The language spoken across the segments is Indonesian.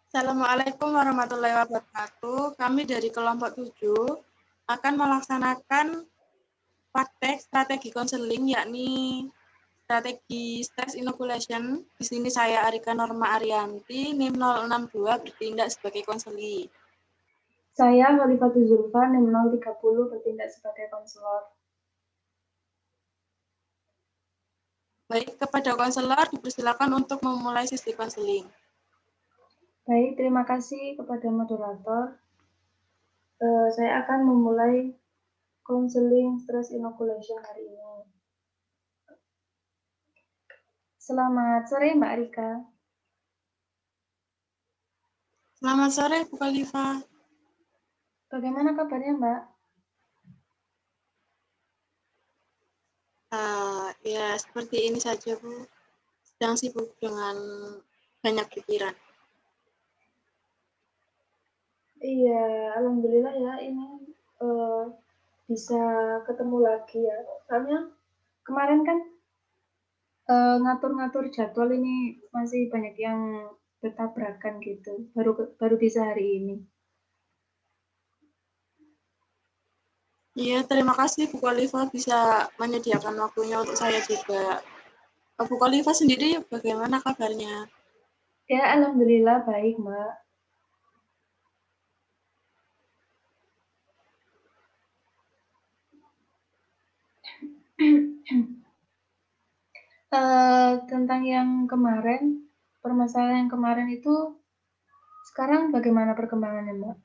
Assalamualaikum warahmatullahi wabarakatuh. Kami dari kelompok 7 akan melaksanakan praktek strategi konseling, yakni strategi stress inoculation. Di sini saya Arika Norma Arianti, NIM 062, bertindak sebagai konseli. Saya Khalifatul Zulfa, NIM 030, bertindak sebagai konselor. Baik, kepada konselor dipersilakan untuk memulai sesi konseling. Baik, terima kasih kepada moderator. Saya akan memulai konseling stress inoculation hari ini. Selamat sore Mbak Rika. Selamat sore Bu Khalifa. Bagaimana kabarnya Mbak? Ya seperti ini saja Bu, sedang sibuk dengan banyak pikiran. Iya, alhamdulillah ya ini bisa ketemu lagi ya. Soalnya kemarin kan ngatur-ngatur jadwal ini masih banyak yang bertabrakan gitu. Baru bisa hari ini. Iya, terima kasih Bu Khalifa bisa menyediakan waktunya untuk saya juga. Bu Khalifa sendiri bagaimana kabarnya? Ya, alhamdulillah baik Mbak. Tentang yang kemarin, permasalahan yang kemarin itu sekarang bagaimana perkembangannya, Mbak?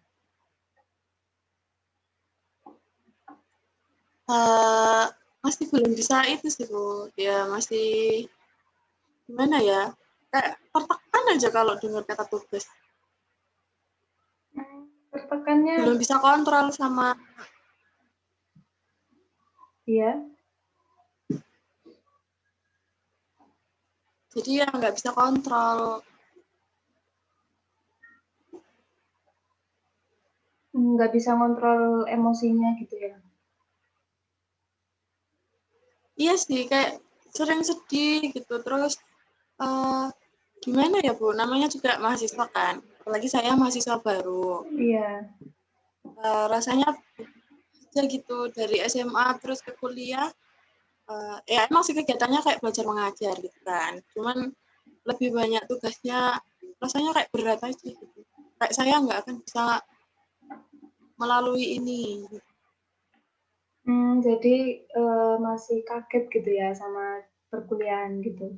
Masih belum bisa itu sih Bu. Ya masih gimana ya? Kayak tertekan aja kalau dengar kata tugas. Tertekannya, Belum bisa kontrol sama. ya. Jadi ya nggak bisa kontrol. Nggak bisa ngontrol emosinya gitu ya. Iya sih, kayak sering sedih gitu. Terus gimana ya Bu? Namanya juga mahasiswa kan. Apalagi saya mahasiswa baru. Iya. Rasanya aja gitu dari SMA terus ke kuliah. Ya emang sih kegiatannya kayak belajar mengajar gitu kan. Cuman lebih banyak tugasnya, rasanya kayak berat aja gitu. Kayak saya nggak akan bisa melalui ini. Jadi masih kaget gitu ya sama perkuliahan gitu.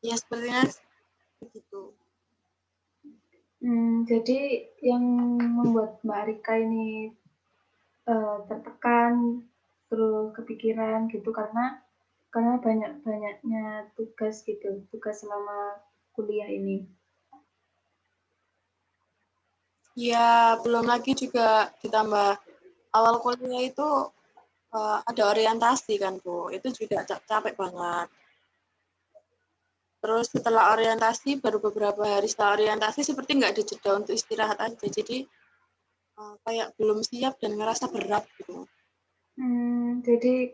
Ya sepertinya begitu. Jadi yang membuat Mbak Rika ini tertekan, terus kepikiran gitu karena banyak-banyaknya tugas gitu, tugas selama kuliah ini. Ya belum lagi juga ditambah awal kuliah itu ada orientasi kan Bu. Itu juga capek banget. Terus setelah orientasi, baru beberapa hari setelah orientasi seperti nggak ada jeda untuk istirahat aja. Jadi kayak belum siap dan ngerasa berat gitu. Jadi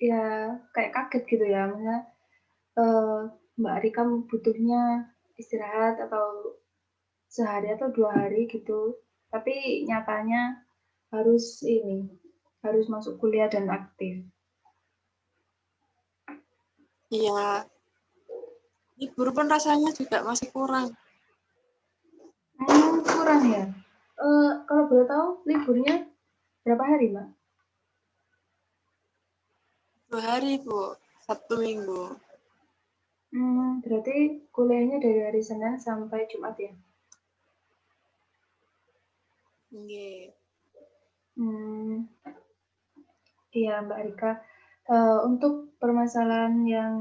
ya kayak kaget gitu ya, maksudnya Mbak Rika butuhnya istirahat atau sehari atau 2 hari gitu, tapi nyatanya harus masuk kuliah dan aktif. Iya, libur pun rasanya juga masih kurang. Kurang ya. Kalau boleh tahu liburnya berapa hari, Mbak? 2 hari Bu, Sabtu Minggu. Berarti kuliahnya dari hari Senin sampai Jumat ya? Nggih. Iya, Mbak Rika. Untuk permasalahan yang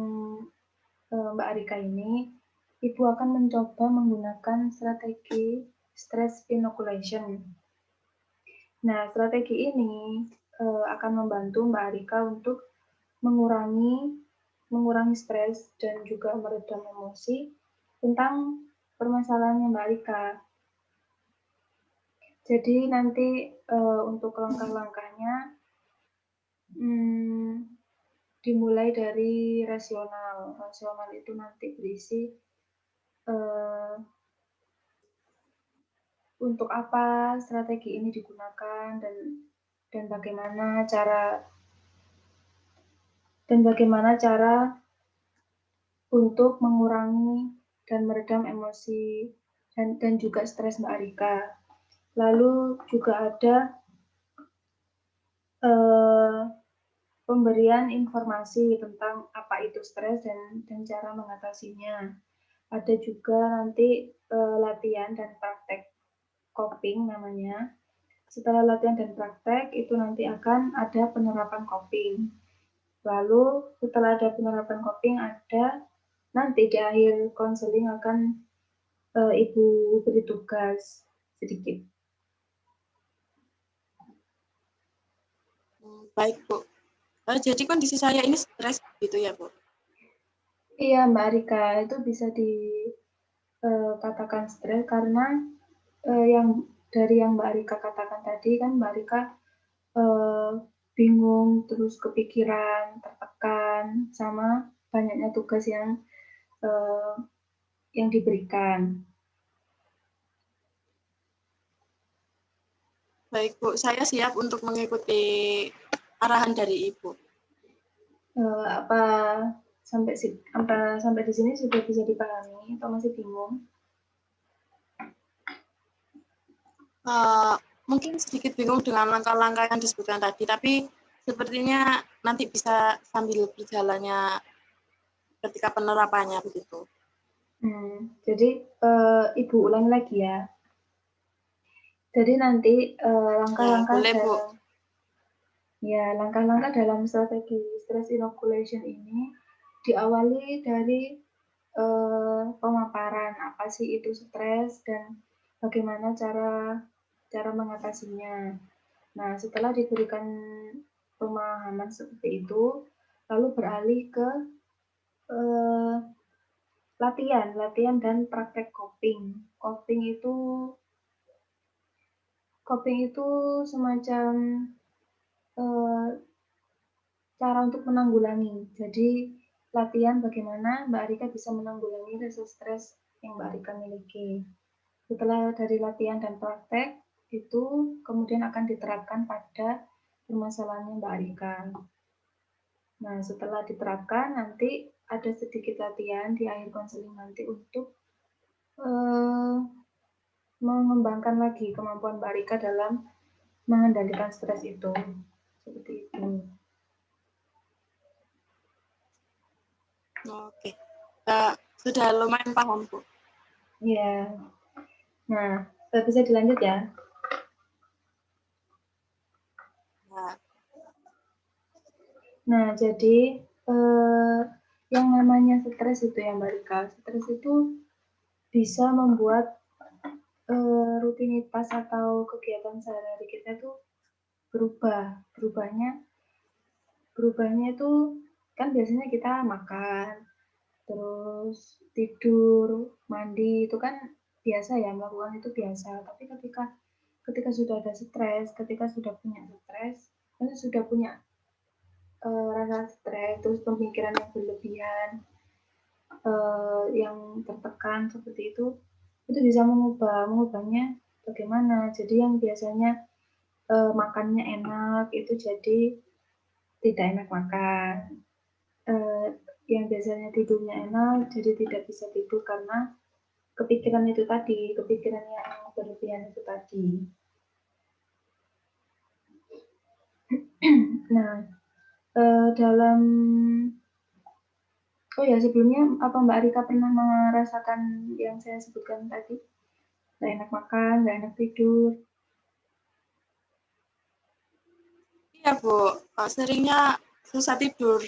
Mbak Rika ini, Ibu akan mencoba menggunakan strategi stress inoculation. Nah, strategi ini akan membantu Mbak Rika untuk mengurangi stres dan juga meredam emosi tentang permasalahannya Mbak Rika. Jadi nanti untuk langkah-langkahnya dimulai dari rasional. Rasional itu nanti berisi untuk apa strategi ini digunakan dan bagaimana cara untuk mengurangi dan meredam emosi dan juga stres Mbak Rika. Lalu juga ada pemberian informasi tentang apa itu stres dan cara mengatasinya. Ada juga nanti latihan dan praktek coping namanya. Setelah latihan dan praktek itu nanti akan ada penerapan coping. Lalu setelah ada penerapan coping ada nanti di akhir konseling akan Ibu beri tugas sedikit. Baik, Bu. Jadi kondisi saya ini stres gitu ya, Bu? Iya, Mbak Rika, itu bisa dikatakan stres karena yang dari yang Mbak Rika katakan tadi kan Mbak Rika bingung, terus kepikiran, tertekan, sama banyaknya tugas yang diberikan. Baik, Bu. Saya siap untuk mengikuti arahan dari Ibu. Apa sampai di sini sudah bisa dipahami atau masih bingung? Mungkin sedikit bingung dengan langkah-langkah yang disebutkan tadi, tapi sepertinya nanti bisa sambil berjalannya ketika penerapannya begitu. Jadi Ibu ulangi lagi ya. Jadi nanti langkah-langkah dalam strategi stress inoculation ini diawali dari pemaparan apa sih itu stres dan bagaimana cara mengatasinya. Nah, setelah diberikan pemahaman seperti itu, lalu beralih ke latihan dan praktek coping. Coping itu semacam cara untuk menanggulangi. Jadi latihan bagaimana Mbak Rika bisa menanggulangi rasa stres yang Mbak Rika miliki. Setelah dari latihan dan praktek, itu kemudian akan diterapkan pada permasalahannya Mbak Rika. Nah, setelah diterapkan, nanti ada sedikit latihan di akhir konseling nanti untuk mengembangkan lagi kemampuan Mbak Rika dalam mengendalikan stres itu. Seperti itu. Oke. Sudah lumayan paham, Bu. Iya. Nah, bisa dilanjut ya? Nah, jadi yang namanya stres itu ya Mbak Rika, stres itu bisa membuat rutinitas atau kegiatan sehari-hari kita tuh berubah. Berubahnya itu kan biasanya kita makan, terus tidur, mandi, itu kan biasa ya, melakukan itu biasa. Tapi ketika sudah ada stres, ketika sudah punya stres, kan sudah punya rasa stres, terus pemikiran yang berlebihan, yang tertekan seperti itu bisa mengubahnya bagaimana. Jadi yang biasanya makannya enak itu jadi tidak enak makan. Yang biasanya tidurnya enak jadi tidak bisa tidur karena kepikiran itu tadi, kepikiran yang berlebihan itu tadi. Nah, sebelumnya apa Mbak Rika pernah merasakan yang saya sebutkan tadi? Nggak enak makan, nggak enak tidur. Iya, Bu. Seringnya susah tidur.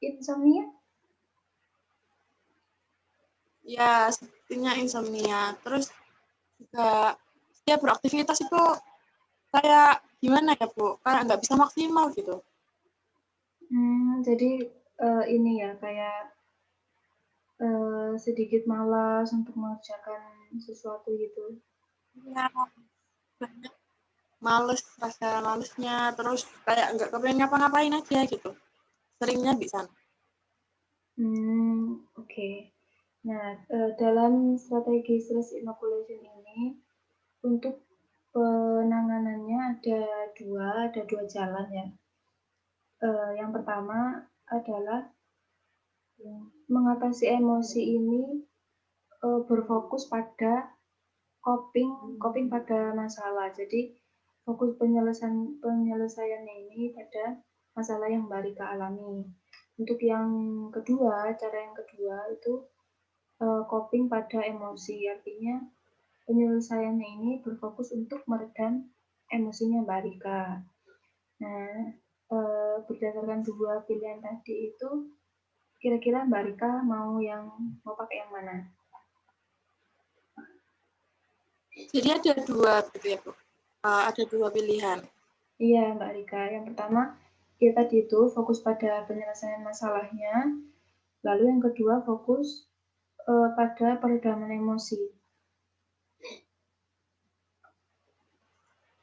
Insomnia? Ya, sepertinya insomnia. Terus juga setiap beraktivitas itu kayak gimana ya, Bu? Kayak nggak bisa maksimal gitu. Jadi ini ya, kayak sedikit malas untuk mengerjakan sesuatu gitu. Ya, banyak rasa malesnya, terus kayak nggak kepengen ngapa-ngapain aja gitu. Seringnya di sana. Oke. Nah, dalam strategi stress inoculation ini, untuk penanganannya ada dua jalan ya. Yang pertama adalah mengatasi emosi ini berfokus pada coping pada masalah. Jadi fokus penyelesaiannya ini pada masalah yang Mbak Rika alami. Untuk yang kedua, cara yang kedua itu coping pada emosi. Artinya penyelesaiannya ini berfokus untuk meredam emosinya Mbak Rika. Nah, berdasarkan dua pilihan tadi itu, kira-kira Mbak Rika mau pakai yang mana? Jadi ada dua gitu ya, Bu. Ada dua pilihan. Iya, Mbak Rika. Yang pertama, kita itu fokus pada penyelesaian masalahnya. Lalu yang kedua, fokus pada peredaman emosi.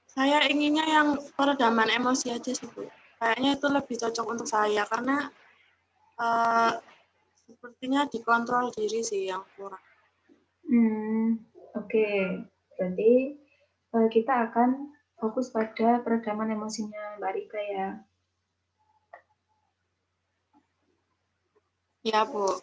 Saya inginnya yang peredaman emosi aja sih, Bu. Kayaknya itu lebih cocok untuk saya, karena sepertinya dikontrol diri sih yang kurang. Oke. Berarti kita akan fokus pada peredaman emosinya Mbak Rika ya. Ya, Bu.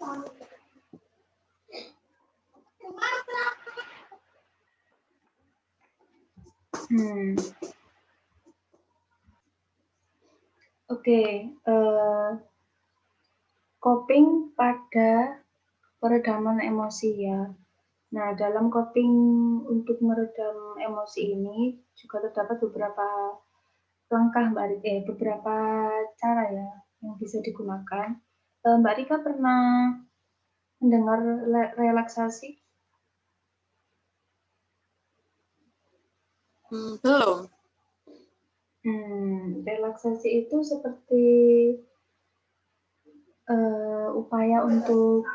Oke. Coping pada peredaman emosi ya. Nah, dalam coping untuk meredam emosi ini juga terdapat beberapa langkah beberapa cara ya yang bisa digunakan. Mbak Rika pernah mendengar relaksasi? Belum. Relaksasi itu seperti upaya untuk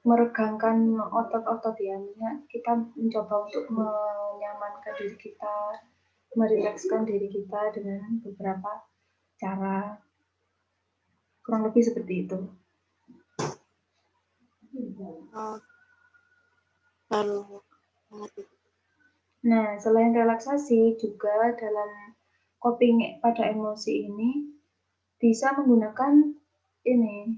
meregangkan otot-otot ya. Kita mencoba untuk menyamankan diri kita, merilekskan diri kita dengan beberapa cara. Kurang lebih seperti itu. Baru. Nah, selain relaksasi juga dalam coping pada emosi ini bisa menggunakan ini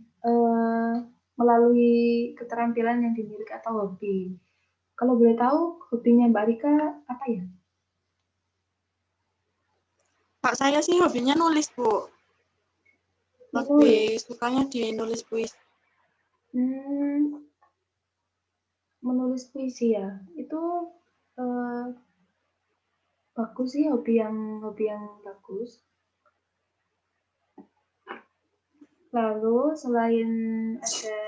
melalui keterampilan yang dimiliki atau hobi. Kalau boleh tahu hobinya Mbak Rika apa ya? Kak saya sih hobinya nulis, Bu. Lebih sukanya di nulis puisi. Menulis puisi ya, itu bagus sih, hobi yang bagus. Lalu selain ada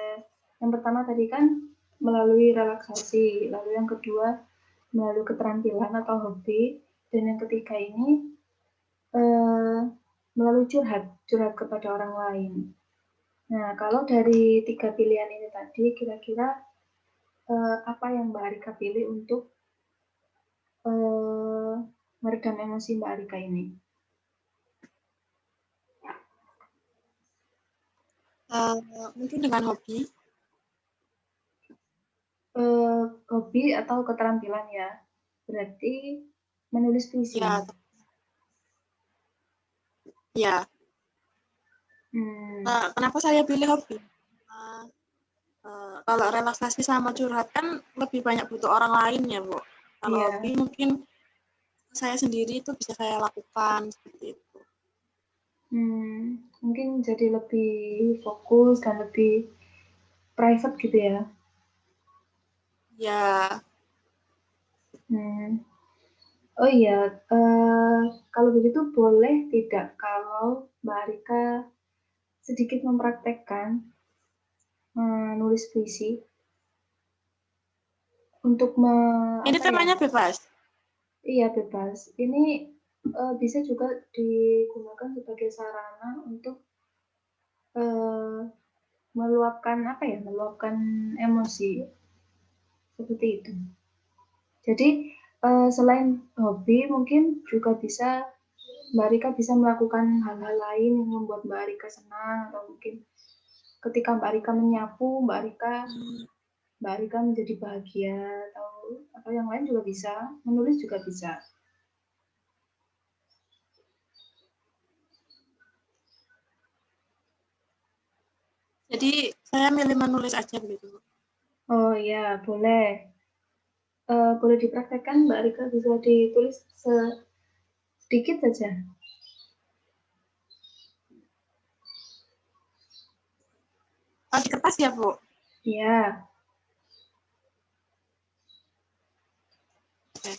yang pertama tadi kan melalui relaksasi, lalu yang kedua melalui keterampilan atau hobi, dan yang ketiga ini melalui curhat kepada orang lain. Nah, kalau dari tiga pilihan ini tadi, kira-kira apa yang Mbak Rika pilih untuk meredam emosi Mbak Rika ini? Mungkin dengan hobi. Hobi atau keterampilan ya. Berarti menulis puisi. Ya. Kenapa saya pilih hobi? Kalau relaksasi sama curhat kan lebih banyak butuh orang lain ya, Bu. Kalau hobi mungkin saya sendiri itu bisa saya lakukan seperti itu. Mungkin jadi lebih fokus dan lebih private gitu ya. Ya. Oh iya, kalau begitu boleh tidak kalau Mbak Rika sedikit mempraktekkan menulis puisi untuk ini temanya bebas? Iya, bebas. Ini bisa juga digunakan sebagai sarana untuk meluapkan emosi seperti itu. Jadi selain hobi mungkin juga bisa Mbak Rika bisa melakukan hal-hal lain yang membuat Mbak Rika senang, atau mungkin ketika Mbak Rika menyapu, Mbak Rika menjadi bahagia, atau yang lain juga bisa, menulis juga bisa. Jadi saya milih menulis aja gitu. Oh ya, boleh. Boleh dipraktekkan Mbak Rika, bisa ditulis sedikit saja. Oh, di kertas ya, Bu? Iya. Oke.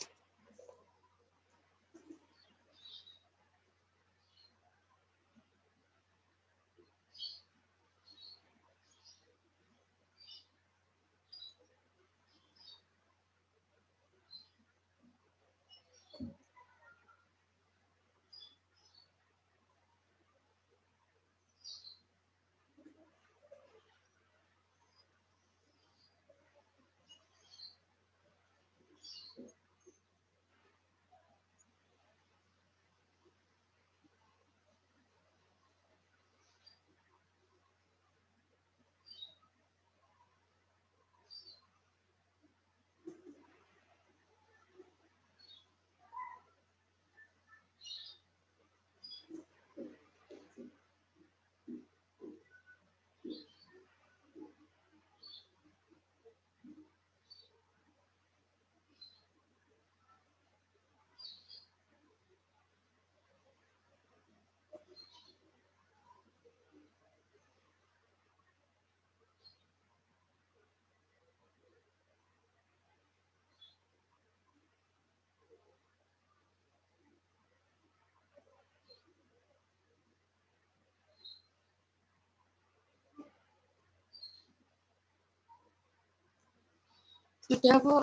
Sudah, Bu.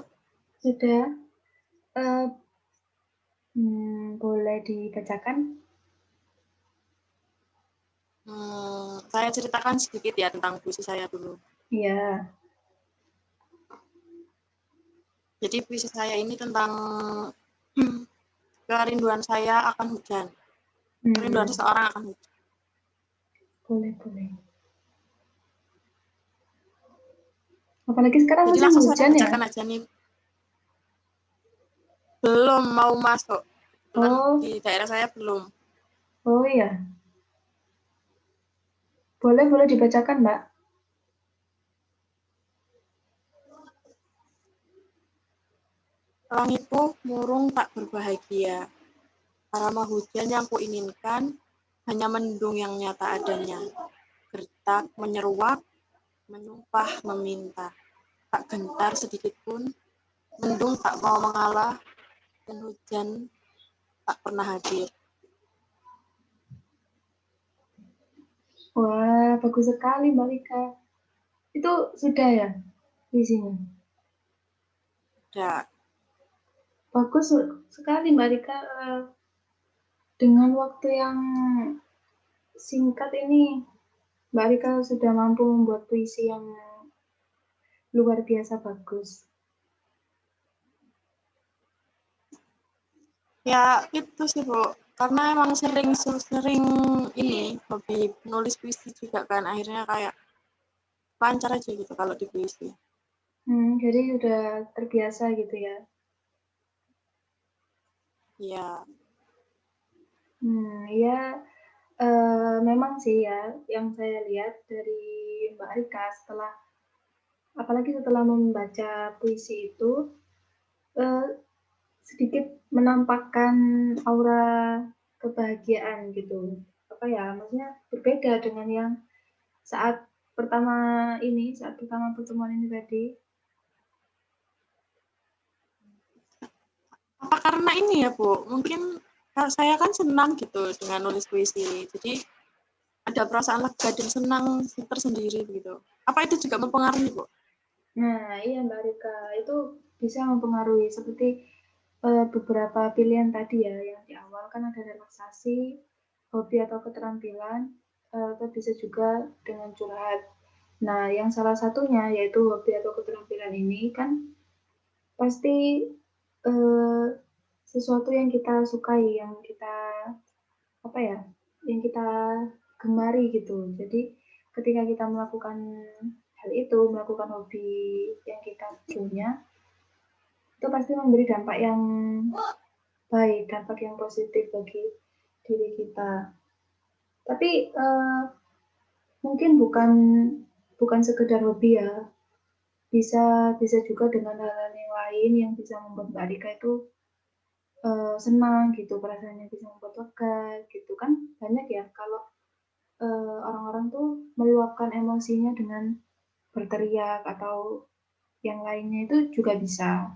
Sudah. Boleh dibacakan? Saya ceritakan sedikit ya tentang puisi saya dulu. Iya. Jadi puisi saya ini tentang kerinduan saya akan hujan. Kerinduan seseorang akan hujan. Boleh. Apalagi sekarang Jadi musim langsung saya hujan ya? bacakan aja nih. Belum mau masuk. Di daerah saya belum. Oh iya. Boleh dibacakan, Mbak. Langitku murung tak berbahagia. Aroma hujan yang kuinginkan hanya mendung yang nyata adanya. Gertak menyeruak, menyumpah meminta. Tak gentar sedikit pun, mendung tak mau mengalah, dan hujan tak pernah hadir. Wah, bagus sekali Mbak Rika. Itu sudah ya isinya? Ya, Bagus sekali Mbak Rika. Dengan waktu yang singkat ini, Mbak Rika sudah mampu membuat puisi yang luar biasa bagus. ya itu sih Bu. Karena emang sering ini hobi nulis puisi juga kan. Akhirnya kayak lancar aja gitu kalau di puisi. Jadi sudah terbiasa gitu ya? Iya. Ya, memang sih ya, yang saya lihat dari Mbak Rika apalagi setelah membaca puisi itu, sedikit menampakkan aura kebahagiaan gitu. Apa ya, maksudnya berbeda dengan yang saat saat pertama pertemuan ini tadi. Apa karena ini ya Bu? Mungkin saya kan senang gitu dengan nulis puisi. Jadi ada perasaan lega dan senang tersendiri gitu. Apa itu juga mempengaruhi Bu? Nah, iya Mbak Rika, itu bisa mempengaruhi seperti beberapa pilihan tadi ya, yang di awal kan ada relaksasi, hobi atau keterampilan, atau bisa juga dengan curhat. Nah, yang salah satunya yaitu hobi atau keterampilan ini kan pasti eh, sesuatu yang kita sukai, yang kita gemari gitu. Jadi ketika kita melakukan hal itu, melakukan hobi yang kita punya, itu pasti memberi dampak yang baik, dampak yang positif bagi diri kita. Tapi mungkin bukan sekedar hobi ya, bisa juga dengan hal-hal yang lain yang bisa membuat Mbak Rika itu senang gitu, perasaannya bisa membuat lega gitu kan. Banyak ya kalau orang-orang tuh meluapkan emosinya dengan berteriak atau yang lainnya itu juga bisa.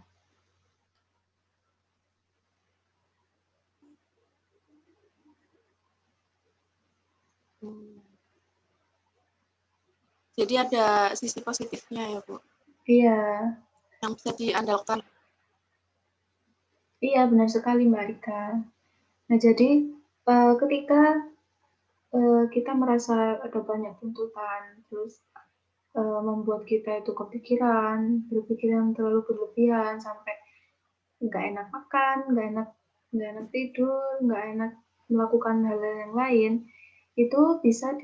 Jadi ada sisi positifnya ya, Bu, Iya, yang bisa diandalkan. iya benar sekali Mbak Rika. Nah jadi ketika kita merasa ada banyak tuntutan, terus membuat kita itu kepikiran, berpikiran terlalu berlebihan sampai nggak enak makan, nggak enak tidur, nggak enak melakukan hal-hal yang lain, itu bisa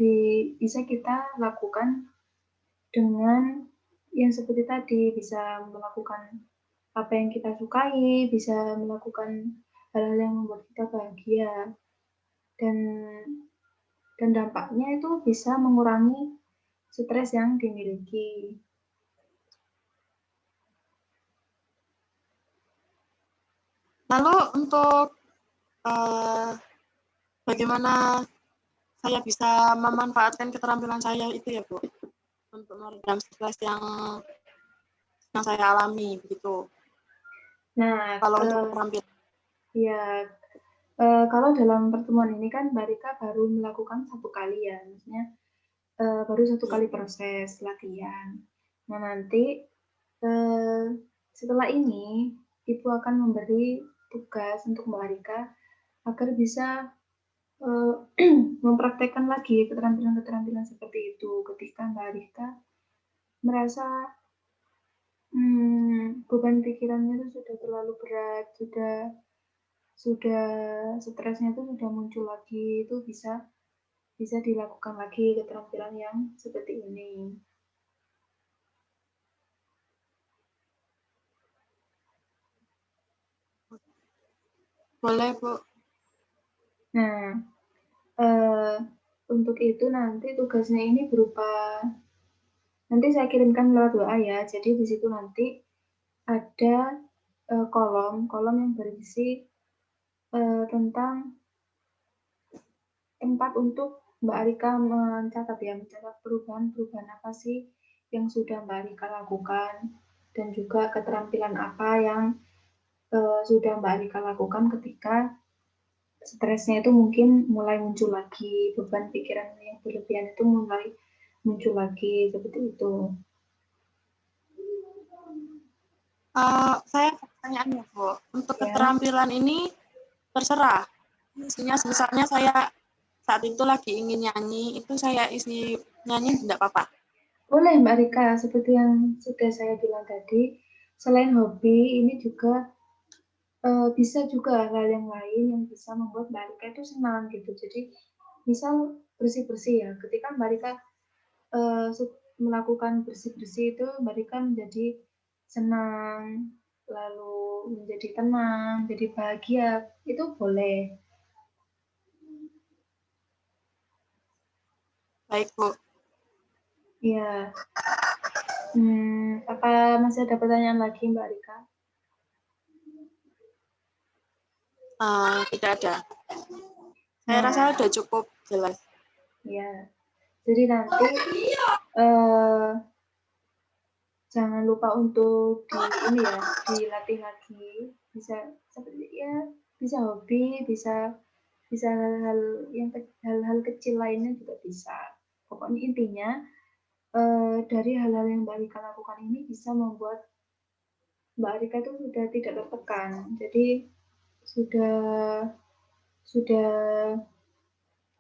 kita lakukan dengan yang seperti tadi, bisa melakukan apa yang kita sukai, bisa melakukan hal-hal yang membuat kita bahagia, dan dampaknya itu bisa mengurangi stres yang dimiliki. Lalu untuk bagaimana saya bisa memanfaatkan keterampilan saya itu ya, Bu, untuk meredam stres yang saya alami begitu. Nah, Kalau untuk keterampilan. ya, kalau dalam pertemuan ini kan Mbak Rika baru melakukan 1 kali ya, maksudnya baru 1 kali proses latihan. Nah, nanti setelah ini Ibu akan memberi tugas untuk Mbak Rika agar bisa mempraktekkan lagi keterampilan-keterampilan seperti itu ketika Mbak Rika merasa beban pikirannya itu sudah terlalu berat, sudah stresnya itu sudah muncul lagi, itu bisa dilakukan lagi keterampilan yang seperti ini. Boleh, Bu. Nah, untuk itu nanti tugasnya ini berupa, nanti saya kirimkan lewat WA ya, jadi di situ nanti ada kolom yang berisi tentang tempat untuk Mbak Rika mencatat perubahan-perubahan apa sih yang sudah Mbak Rika lakukan, dan juga keterampilan apa yang sudah Mbak Rika lakukan ketika stresnya itu mungkin mulai muncul lagi, beban pikiran yang berlebihan itu mulai muncul lagi, seperti itu. Saya pertanyaan ya, Bu. Untuk Ya. keterampilan ini terserah. Isinya misalnya saya saat itu lagi ingin nyanyi, itu saya isi nyanyi tidak apa-apa. Boleh Mbak Rika, seperti yang sudah saya bilang tadi, selain hobi, ini juga bisa juga hal yang lain yang bisa membuat Mbak Rika itu senang gitu. Jadi misal bersih-bersih ya, ketika Mbak Rika melakukan bersih-bersih itu Mbak Rika menjadi senang, lalu menjadi tenang, jadi bahagia, itu boleh. Baik, Bu. Ya. Apa masih ada pertanyaan lagi Mbak Rika? Tidak ada. Saya rasa sudah cukup jelas. Ya, jadi nanti jangan lupa untuk dilatih lagi. Bisa seperti ya, bisa hobi, bisa hal-hal kecil lainnya juga bisa. Pokoknya intinya dari hal-hal yang Mbak Rika lakukan ini bisa membuat Mbak Rika itu sudah tidak tertekan. Jadi sudah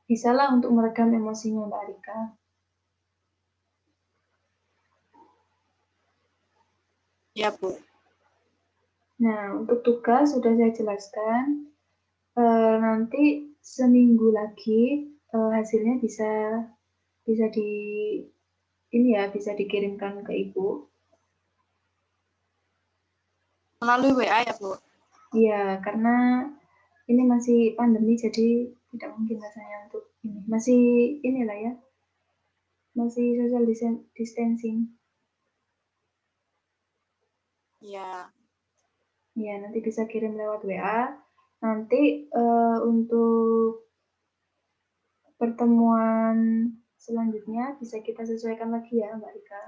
bisalah untuk meredam emosinya Mbak Rika. Ya, Bu. Nah, untuk tugas sudah saya jelaskan. Nanti seminggu lagi hasilnya bisa bisa dikirimkan ke Ibu. Melalui WA ya, Bu? Iya, karena ini masih pandemi, jadi tidak mungkin rasanya untuk ini. Masih inilah ya, masih social distancing. Iya. Ya, nanti bisa kirim lewat WA. Nanti untuk pertemuan selanjutnya bisa kita sesuaikan lagi ya, Mbak Rika.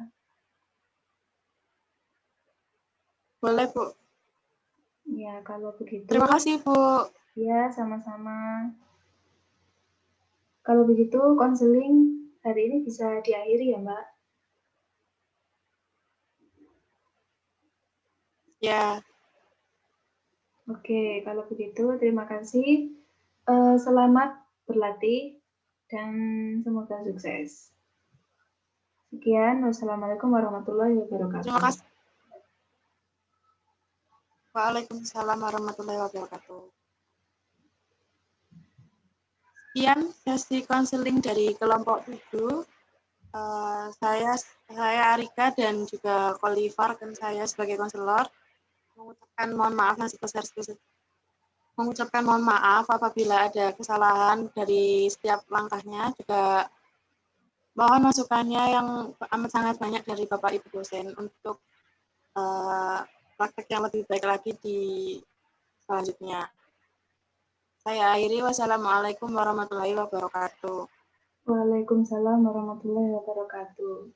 Boleh, Bu. Ya, kalau begitu. Terima kasih, Bu. Ya, sama-sama. Kalau begitu, konseling hari ini bisa diakhiri ya, Mbak? Ya. Oke, kalau begitu terima kasih. Selamat berlatih dan semoga sukses. Sekian, wassalamualaikum warahmatullahi wabarakatuh. Terima kasih. Waalaikumsalam warahmatullahi wabarakatuh. Sekian sesi konseling dari kelompok 7. Saya Arika dan juga Kolifar dan saya sebagai konselor mengucapkan mohon maaf apabila ada kesalahan dari setiap langkahnya, juga mohon masukannya yang amat sangat banyak dari Bapak Ibu dosen untuk praktek yang lebih baik lagi di selanjutnya. Saya akhiri, wassalamualaikum warahmatullahi wabarakatuh. Waalaikumsalam warahmatullahi wabarakatuh.